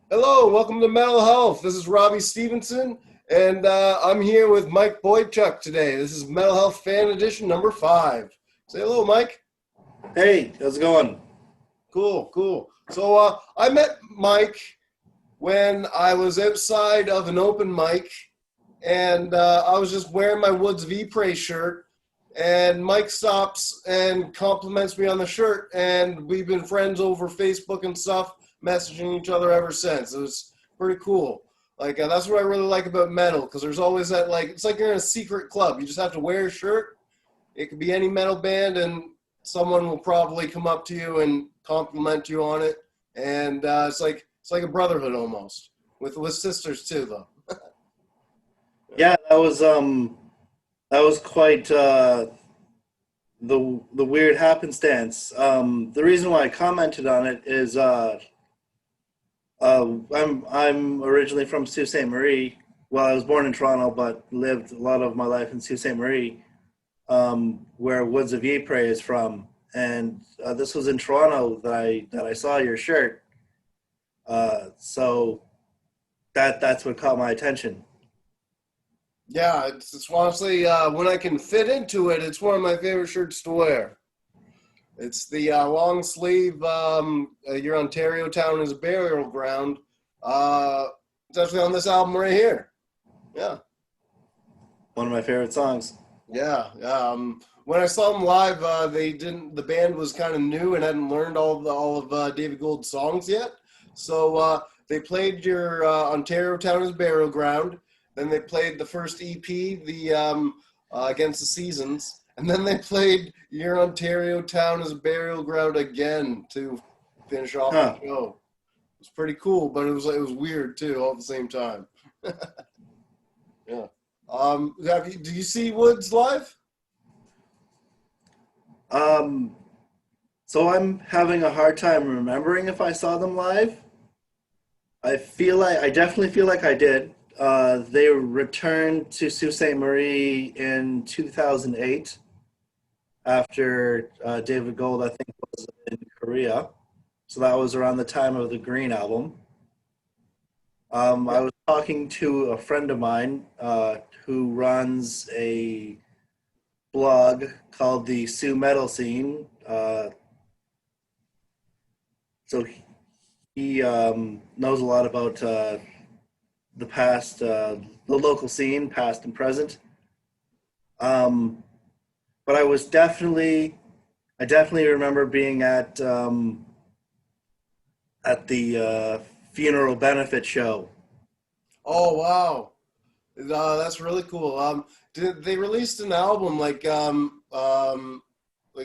Hello, welcome to Mental Health. This is Robbie Stevenson, and I'm here with Mike Boychuk today. This is Mental Health Fan Edition number 5. Say hello, Mike. Hey, how's it going? Cool, cool. So I met Mike when I was outside of an open mic, and I was just wearing my Woods V Pray shirt, and Mike stops and compliments me on the shirt, and we've been friends over Facebook and stuff, messaging each other ever since. It was pretty cool. Like that's what I really like about metal, because there's always that, like, it's like you're in a secret club. You just have to wear a shirt. It could be any metal band, and someone will probably come up to you and compliment you on it, and it's like a brotherhood almost with sisters too, though. Yeah, that was quite the weird happenstance. The reason why I commented on it is I'm originally from Sault Ste. Marie. Well, I was born in Toronto, but lived a lot of my life in Sault Ste. Marie, where Woods of Ypres is from. And this was in Toronto that I saw your shirt. So that's what caught my attention. Yeah, it's honestly, when I can fit into it, it's one of my favorite shirts to wear. It's the long sleeve, Your Ontario Town is a Burial Ground. It's actually on this album right here. Yeah, One of my favorite songs. yeah. When I saw them live, the band was kind of new and hadn't learned all of David Gould's songs yet. So they played your Ontario Town is a Burial Ground. Then they played the first EP, the Against the Seasons, and then they played Your Ontario Town is a Burial Ground again to finish off the Huh. show. It was pretty cool, but it was weird too, all at the same time. Yeah. Do you see Woods live? Um, so I'm having a hard time remembering if I saw them live. I definitely feel like I did. They returned to Sault Ste. Marie in 2008 after David Gold, I think, was in Korea. So that was around the time of the Green album. I Yeah. was talking to a friend of mine who runs a blog called the Sioux Metal Scene. So he knows a lot about the past, the local scene, past and present. Um, but I definitely remember being at the funeral benefit show. Oh wow, that's really cool. Did they released an album like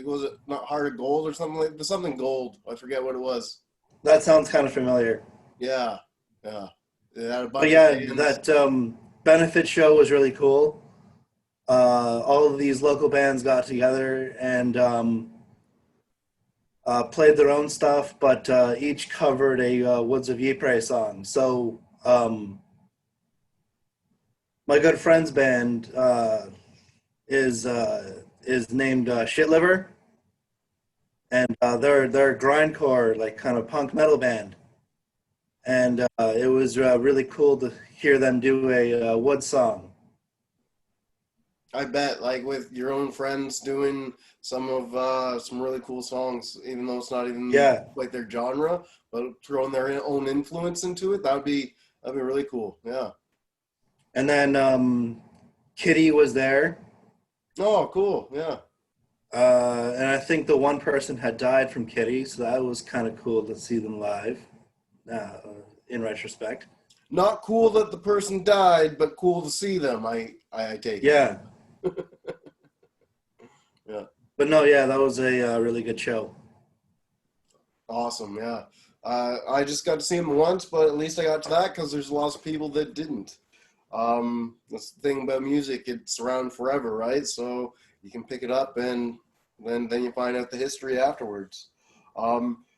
was it not Heart of Gold or something like something Gold? I forget what it was. That sounds kind of familiar. Yeah, yeah. It had a But bunch of yeah, bands. that benefit show was really cool. All of these local bands got together and played their own stuff, but each covered a Woods of Ypres song. So my good friend's band is named Shit Liver, and they're a grindcore, like kind of punk metal band. And it was really cool to hear them do a Wood song. I bet, like with your own friends doing some really cool songs, even though it's not even Yeah, like their genre, but throwing their own influence into it. That'd be really cool. Yeah. and then Kitty was there, Oh, cool. Yeah. and I think the one person had died from Kitty, so that was kind of cool to see them live. Uh, in retrospect, Not cool that the person died, but cool to see them. I take it. yeah, Yeah. but no, yeah, that was a really good show. Awesome. Yeah. I just got to see them once, but at least I got to that because there's lots of people that didn't. That's the thing about music; it's around forever, right? So you can pick it up, and then you find out the history afterwards.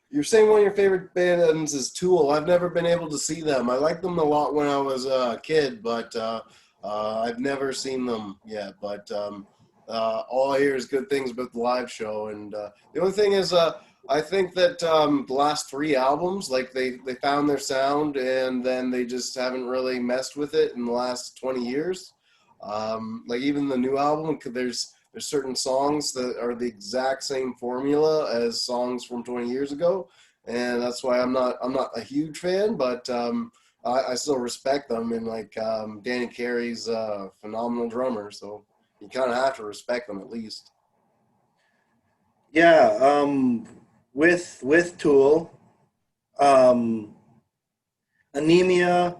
You're saying one of your favorite bands is Tool. I've never been able to see them. I liked them a lot when I was a kid, but I've never seen them yet. But all I hear is good things about the live show. And the only thing is, I think that the last three albums, like they found their sound and then they just haven't really messed with it in the last 20 years. Like even the new album, there's certain songs that are the exact same formula as songs from 20 years ago, and that's why I'm not a huge fan, but I still respect them. And like Danny Carey's a phenomenal drummer, so you kind of have to respect them at least. Yeah, with Tool, um, Anemia,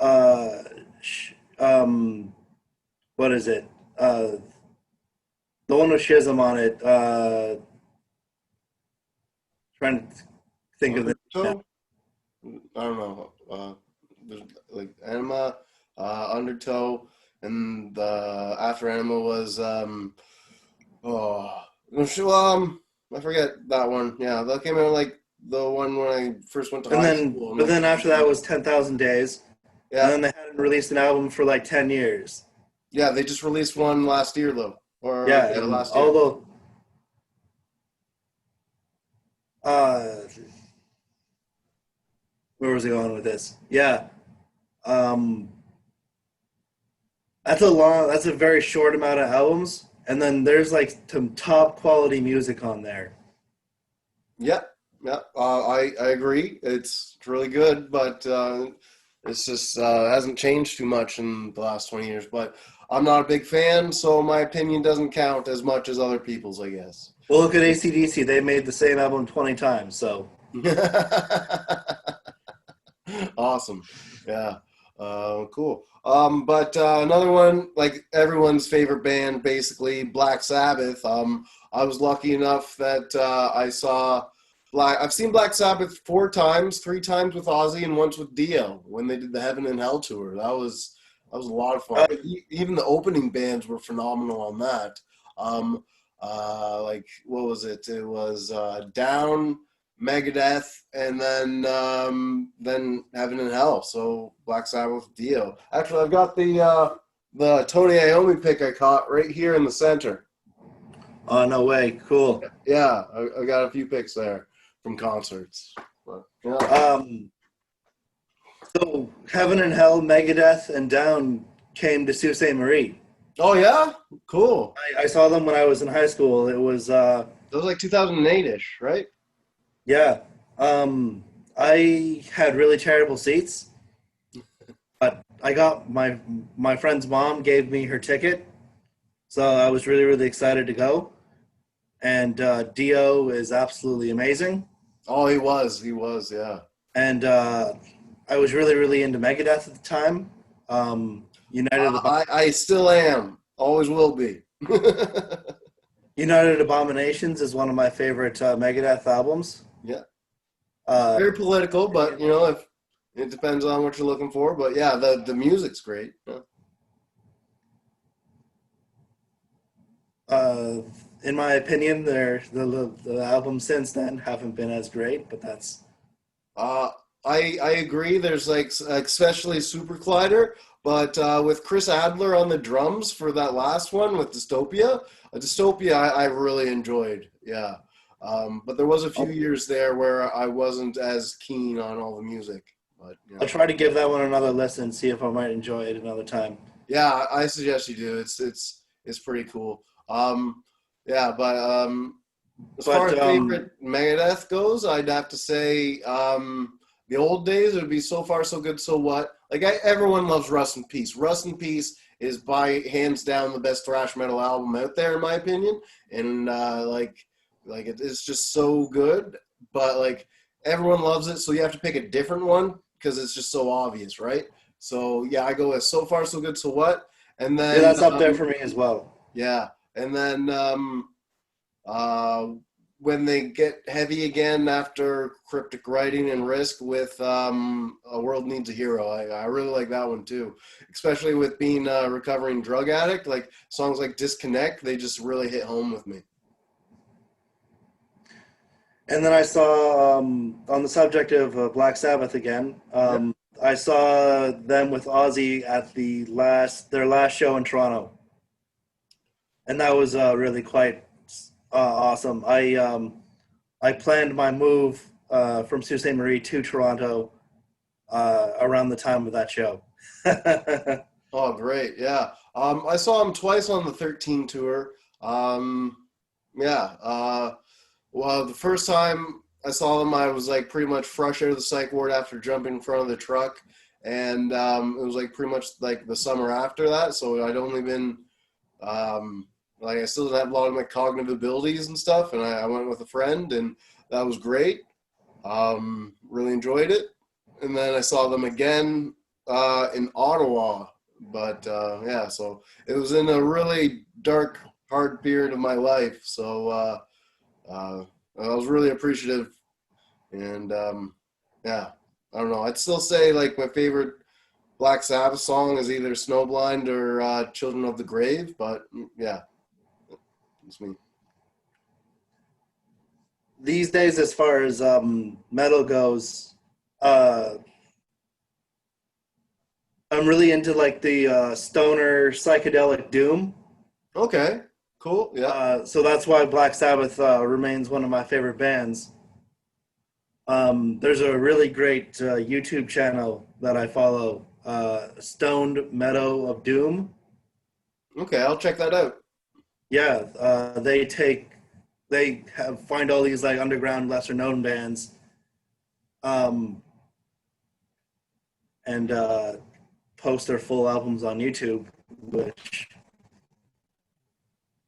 uh, sh- um, what is it? The one with Schism on it. Trying to think of it now. Undertow? I don't know. There's like Anima, Undertow, and the after Anima was oh I forget that one. Yeah, that came out like the one when I first went to And high then, school. And but then after that was 10,000 Days, and yeah, then they hadn't released an album for like 10 years. yeah, they just released one last year though, or Yeah, yeah, and last year. although uh, where was I going with this? Yeah, um, that's a very short amount of albums, and then there's like some top quality music on there. Yeah, yeah, I agree. It's really good, but it's just hasn't changed too much in the last 20 years. But I'm not a big fan, so my opinion doesn't count as much as other people's, I guess. Well, look at AC/DC; they made the same album 20 times. So, Awesome. Yeah. Cool. But another one, like everyone's favorite band, basically Black Sabbath. I was lucky enough that I saw I've seen Black Sabbath four times, three times with Ozzy and once with Dio when they did the Heaven and Hell tour. That was a lot of fun. uh, Even the opening bands were phenomenal on that. Um, like what was it? It was Down, Megadeth, and then Heaven and Hell. So Black Sabbath, Dio. Actually, I've got the Tony Iommi pick I caught right here in the center. oh no way, cool. Yeah, I got a few picks there from concerts. But, yeah. So Heaven and Hell, Megadeth, and Down came to Sault Ste. Marie. Oh yeah, cool. I saw them when I was in high school. It was That was like 2008-ish, right? yeah. I had really terrible seats, but I got my friend's mom gave me her ticket, so I was really really excited to go. And Dio is absolutely amazing, Oh, he was, yeah. and I was really really into Megadeth at the time. United I still am, always will be. United Abominations is one of my favorite Megadeth albums. Yeah, Uh, very political, but if it depends on what you're looking for. But yeah, the music's great. Yeah. uh, in my opinion, the albums since then haven't been as great, but that's Uh, I agree. There's like especially Super Collider, but with Chris Adler on the drums for that last one with Dystopia I really enjoyed. Yeah, but there was a few years there where I wasn't as keen on all the music. But I'll try to give that one another listen, see if I might enjoy it another time. yeah, I suggest you do. It's pretty cool. Yeah, but as far But as favorite Megadeth goes, I'd have to say the old days. It would be So Far So Good, So What. Like everyone loves Rust in Peace. Rust in Peace is by hands down the best thrash metal album out there, in my opinion. And like it's just so good. But like everyone loves it, so you have to pick a different one because it's just so obvious, right? So yeah, I go with So Far So Good, So What, and yeah, then that's up there for me as well. yeah, and then uh, when they get heavy again after Cryptic Writing and Risk with A World Needs a Hero. I really like that one too, especially with being a recovering drug addict. Like songs like Disconnect, they just really hit home with me. And then I saw on the subject of Black Sabbath again. Yeah. I saw them with Ozzy at their last show in Toronto, and that was really quite awesome. I planned my move from Sault Ste. Marie to Toronto around the time of that show. Oh, great. Yeah. I saw them twice on the 13 tour. Um, yeah. Well, the first time I saw them, I was like pretty much fresh out of the psych ward after jumping in front of the truck. And it was like pretty much like the summer after that. So I'd only been, like, I still didn't have a lot of my cognitive abilities and stuff. And I went with a friend, and that was great. Really enjoyed it. And then I saw them again in Ottawa. But yeah, so it was in a really dark, hard period of my life. So uh, I was really appreciative. And yeah, I don't know. I'd still say like my favorite Black Sabbath song is either Snowblind or Children of the Grave. But yeah, it's me. These days, as far as metal goes, uh, I'm really into like the stoner psychedelic doom. Okay, cool. Yeah. So that's why Black Sabbath remains one of my favorite bands. There's a really great YouTube channel that I follow, Stoned Meadow of Doom. Okay, I'll check that out. Yeah, find all these like underground, lesser known bands, um, and post their full albums on YouTube, which,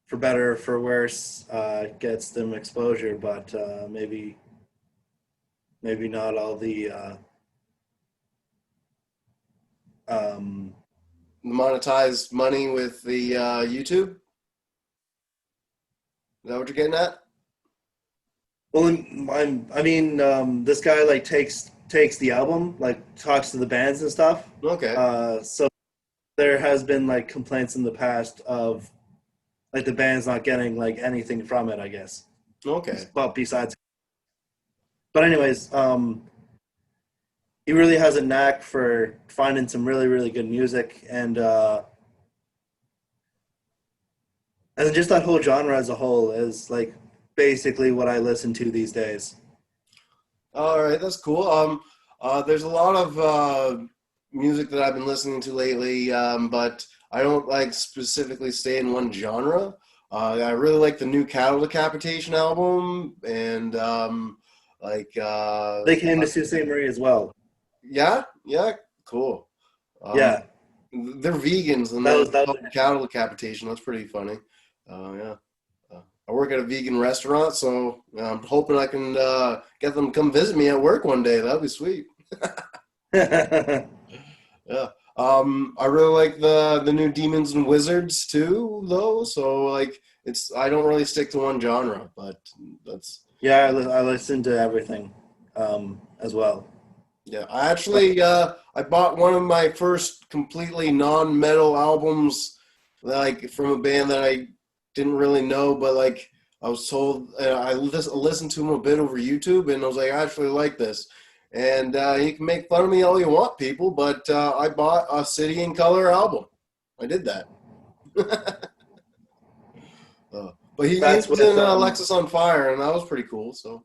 for better or for worse, gets them exposure, but maybe not all the um, Monetize money with the YouTube. Is that what you're getting at? well, I mean, this guy like takes the album, like talks to the bands and stuff. Okay. So there has been like complaints in the past of like the band's not getting like anything from it, I guess. Okay. But besides, but anyways, he really has a knack for finding some really really good music, and then just that whole genre as a whole is like basically what I listen to these days. All right, that's cool. There's a lot of music that I've been listening to lately, but I don't like specifically stay in one genre. I really like the new Cattle Decapitation album, and like They came to Sault Ste. Marie as well. yeah, yeah, cool. Um, Yeah, they're vegans, and that then was it's that was called Cattle Decapitation. That's pretty funny. Yeah. I work at a vegan restaurant, so I'm hoping I can get them to come visit me at work one day. That'd be sweet. Yeah. I really like the new Demons and Wizards too, though. So like, it's I don't really stick to one genre, but that's yeah. I listen to everything as well. yeah. I actually I bought one of my first completely non-metal albums, like from a band that I didn't really know, but like I was told I listened to them a bit over YouTube, and I was like, I actually like this. And you can make fun of me all you want, people, but I bought a City in Color album. I did that. But he That's was with in Alexis on Fire, and that was pretty cool. So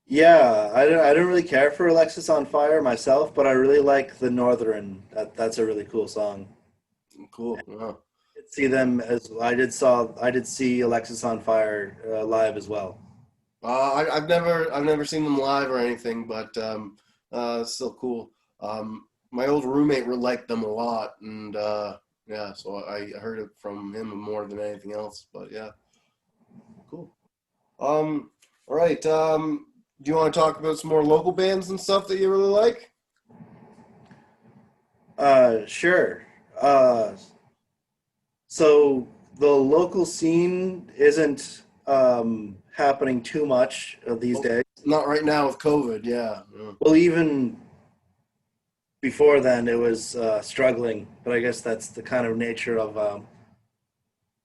yeah. I don't really care for Alexis on Fire myself, but I really like the Northern. That's a really cool song. cool. Yeah. See them as I did see Alexis on Fire live as well. I've never seen them live or anything, but still cool. My old roommate liked them a lot, and yeah, so I heard it from him more than anything else. But yeah, cool. All right. Do you want to talk about some more local bands and stuff that you really like? Sure. Uh, so the local scene isn't happening too much these Well, days. not right now with COVID. Yeah. Yeah. Well, even before then, it was struggling, but I guess that's the kind of nature of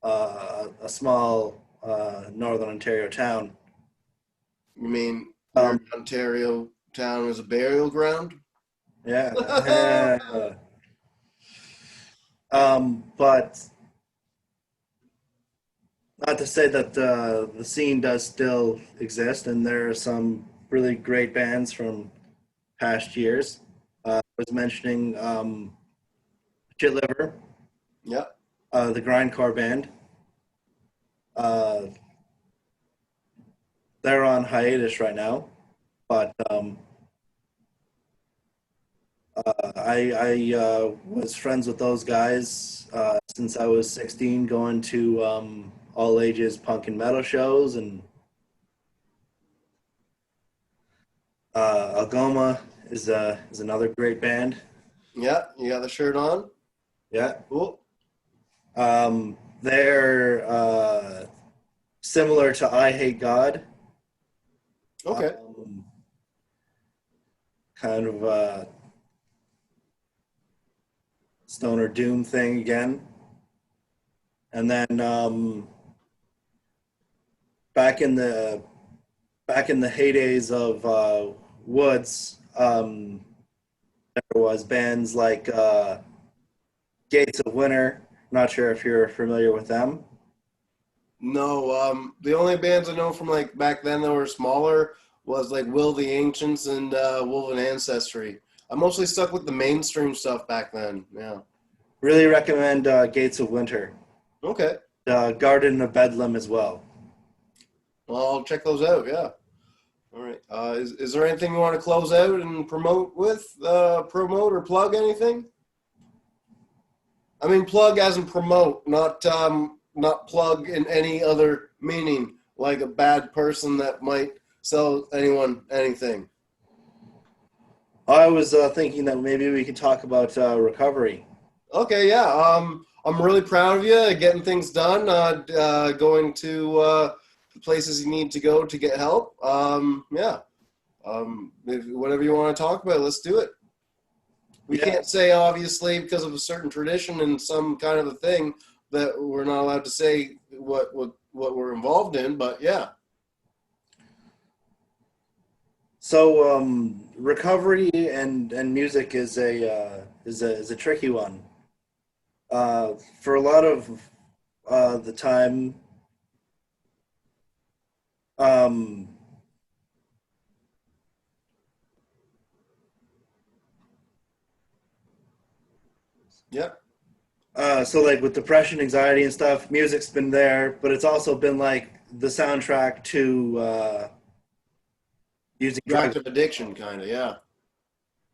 a small northern Ontario town. You mean your Um, Ontario town is a burial ground? yeah. But Not to say that the scene does still exist, and there are some really great bands from past years. I was mentioning Shit Liver, Yeah. the grindcore band. Uh, they're on hiatus right now, but I was friends with those guys since I was 16, going to all ages punk and metal shows, and Algoma is another great band. Yeah. You got the shirt on. Yeah, Cool. they're similar to I Hate God, Okay. um, kind of stoner doom thing again. And then back in the back in the heydays of Woods, there was bands like Gates of Winter. Not sure if you're familiar with them. No, the only bands I know from like back then that were smaller was like Will the Ancients and Wolven Ancestry. I mostly stuck with the mainstream stuff back then. Yeah. Really recommend Gates of Winter. Okay. Garden of Bedlam as well. Well, I'll check those out. Yeah. All right. Is there anything you want to close out and promote with? Promote or plug anything? I mean, plug as in promote, not plug in any other meaning, like a bad person that might sell anyone anything. I was thinking that maybe we could talk about recovery. Okay, yeah. I'm really proud of you getting things done. Going to the places you need to go to get help. Yeah. Whatever you want to talk about, let's do it. We Yeah. can't say obviously because of a certain tradition and some kind of a thing that we're not allowed to say what we're involved in. But yeah. So recovery and music is a tricky one. For a lot of the time, um, Yep. so like with depression, anxiety, and stuff, music's been there, but it's also been like the soundtrack to using drugs. Active addiction, kind of. Yeah.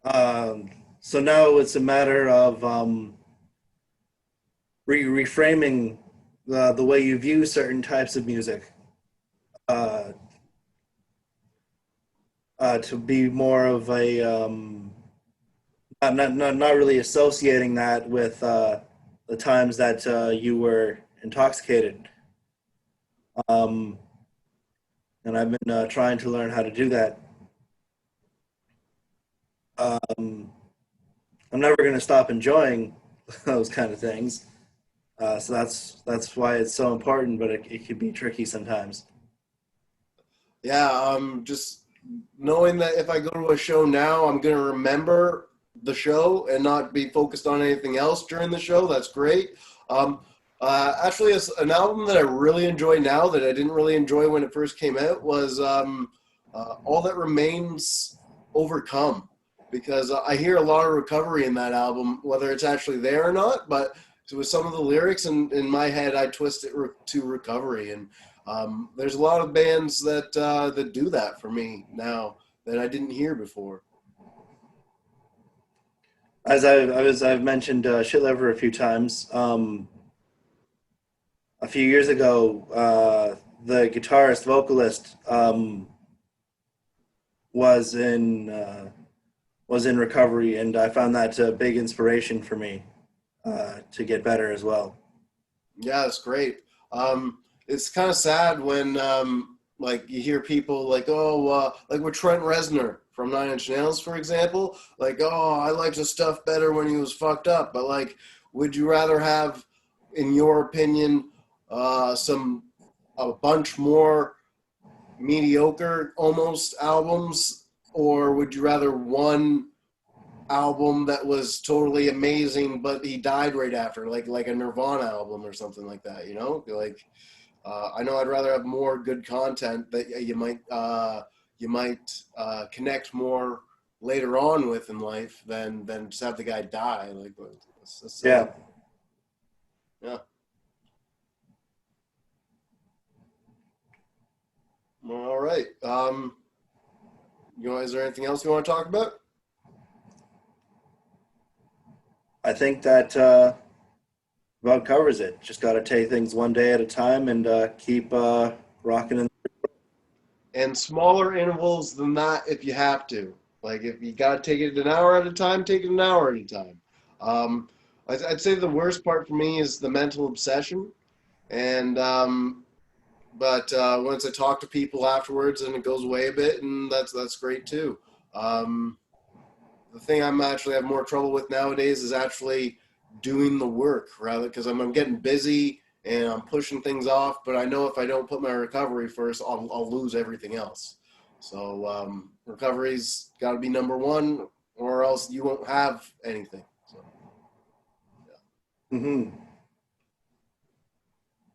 Um, so now it's a matter of reframing the way you view certain types of music. Uh, to be more of a not really associating that with the times that you were intoxicated. Um, and I've been trying to learn how to do that. Um, I'm never going to stop enjoying those kind of things. So that's why it's so important, but it can be tricky sometimes. Yeah. Just knowing that if I go to a show now, I'm gonna remember the show and not be focused on anything else during the show. That's great. Um, Actually, it's an album that I really enjoy now that I didn't really enjoy when it first came out was All That Remains Overcome, because I hear a lot of recovery in that album, whether it's actually there or not. But with some of the lyrics in my head, I twist it to recovery, and there's a lot of bands that do that for me now that I didn't hear before. I've mentioned Shit Liver a few times. A few years ago, the guitarist vocalist was in uh, was in recovery, and I found that a big inspiration for me to get better as well. Yeah, it's great. It's kind of sad when like you hear people like, oh, like with Trent Reznor from Nine Inch Nails, for example, like, oh, I liked his stuff better when he was fucked up. But like, would you rather have, in your opinion, some a bunch more mediocre almost albums, or would you rather one album that was totally amazing but he died right after, like a Nirvana album or something like that, you know? Like I know I'd rather have more good content that you might connect more later on with in life than just have the guy die. Like, it's Yeah. yeah. All right. Is there anything else you want to talk about? I think that about covers it. Just got to take things one day at a time and keep rocking. And smaller intervals than that if you have to. Like if you got to take it an hour at a time, take it an hour at a time. I'd say the worst part for me is the mental obsession. And but once I talk to people afterwards, and it goes away a bit, and that's great too. The thing I'm actually have more trouble with nowadays is actually doing the work, rather, because I'm getting busy and I'm pushing things off. But I know if I don't put my recovery first, I'll lose everything else. So recovery's got to be number one, or else you won't have anything. So, Yeah. Mm-hmm.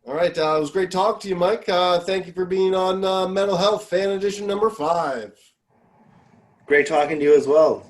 All right, it was great talking to you, Mike. Thank you for being on Mental Health Fan Edition number 5. Great talking to you as well.